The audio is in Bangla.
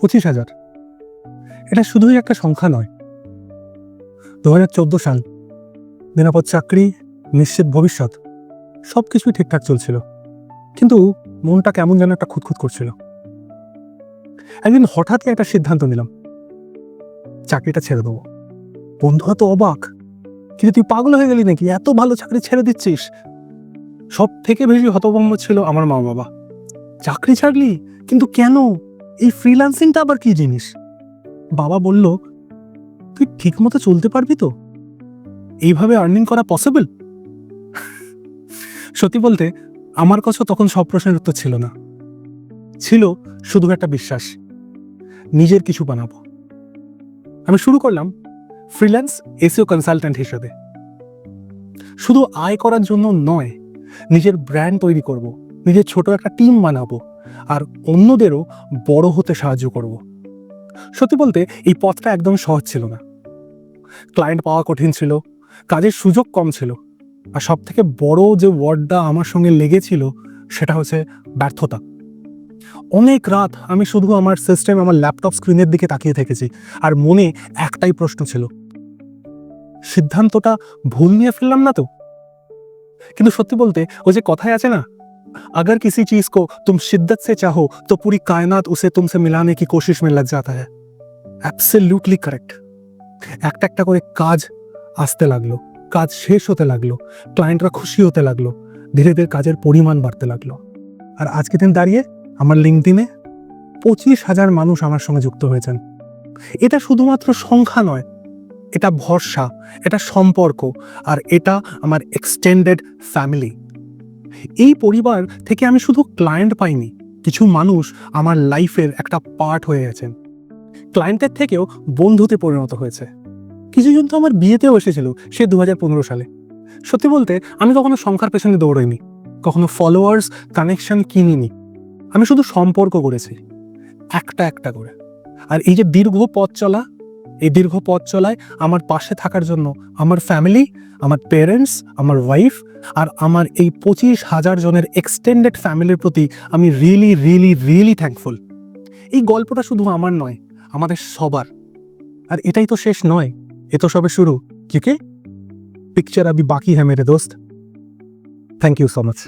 25,000। এটা শুধুই একটা সংখ্যা নয়। 2014 সাল, নিরাপদ চাকরি, নিশ্চিত ভবিষ্যৎ, সব কিছুই ঠিকঠাক চলছিল, কিন্তু মনটা কেমন যেন একটা খুঁতখুত করছিল। একদিন হঠাৎই একটা সিদ্ধান্ত নিলাম, চাকরিটা ছেড়ে দেবো। বন্ধুরা তো অবাক, কিন্তু তুই পাগল হয়ে গেলি নাকি, এত ভালো চাকরি ছেড়ে দিচ্ছিস? সব থেকে বেশি হতভম্ব ছিল আমার মা বাবা। চাকরি ছাড়লি, কিন্তু কেন? এই ফ্রিল্যান্সিংটা আবার কি জিনিস? বাবা বলল, তুই ঠিক মতো চলতে পারবি তো? এইভাবে আর্নিং করা পসিবল? সত্যি বলতে আমার কাছে তখন সব প্রশ্নের উত্তর ছিল না, ছিল শুধু একটা বিশ্বাস, নিজের কিছু বানাবো। আমি শুরু করলাম ফ্রিল্যান্স এসইও কনসালট্যান্ট হিসেবে। শুধু আয় করার জন্য নয়, নিজের ব্র্যান্ড তৈরি করব, নিজের ছোট একটা টিম বানাবো, আর অন্যদেরও বড় হতে সাহায্য করব। সত্যি বলতে এই পথটা একদম সহজ ছিল না। ক্লায়েন্ট পাওয়া কঠিন ছিল, কাজের সুযোগ কম ছিল, আর সব থেকে বড় যে ওয়ার্ডটা আমার সঙ্গে লেগেছিল সেটা হচ্ছে ব্যর্থতা। অনেক রাত আমি শুধু আমার সিস্টেম, আমার ল্যাপটপ স্ক্রিনের দিকে তাকিয়ে থেকেছি, আর মনে একটাই প্রশ্ন ছিল, সিদ্ধান্তটা ভুল নিয়ে ফেললাম না তো? কিন্তু সত্যি বলতে ওই যে কথায় আছে না, अगर किसी चीज को तुम शिद्दत से चाहो तो पूरी कायनात उसे तुमसे मिलाने की कोशिश में लग जाता है। Absolutely correct. একটা একটা করে কাজ আসতে লাগলো, কাজ শেষ হতে লাগলো, ক্লায়েন্টরা খুশি হতে লাগলো, ধীরে ধীরে কাজের পরিমাণ বাড়তে লাগলো। আর আজকে দিন দাঁড়িয়ে আমার লিঙ্কডইনে 25,000 মানুষ আমার সঙ্গে যুক্ত হয়েছেন। এটা শুধুমাত্র সংখ্যা নয়, এটা ভরসা, এটা সম্পর্ক, আর এটা আমার এক্সটেন্ডেড ফ্যামিলি। এই পরিবার থেকে আমি শুধু ক্লায়েন্ট পাইনি, কিছু মানুষ আমার লাইফের একটা পার্ট হয়ে গেছেন। ক্লায়েন্টের থেকেও বন্ধুতে পরিণত হয়েছে। কিছুজন তো আমার বিয়েতেও এসেছিল, সে 2015 সালে। সত্যি বলতে আমি কখনো সংখ্যার পেছনে দৌড়াইনি, কখনো ফলোয়ার্স, কানেকশন কিনিনি। আমি শুধু সম্পর্ক করেছি, একটা একটা করে। আর এই যে দীর্ঘ পথ চলা, এই দীর্ঘ পথ চলায় আমার পাশে থাকার জন্য আমার ফ্যামিলি, আমার পেরেন্টস, আমার ওয়াইফ, আর আমার এই 25,000 জনের এক্সটেন্ডেড ফ্যামিলির প্রতি আমি রিয়েলি রিয়েলি রিয়েলি থ্যাঙ্কফুল। এই গল্পটা শুধু আমার নয়, আমাদের সবার। আর এটাই তো শেষ নয়, এ তো সবে শুরু। ক্योंकि পিকচার আবি বাকি হ্যাঁ মেরে দোস্ত। Thank you so much.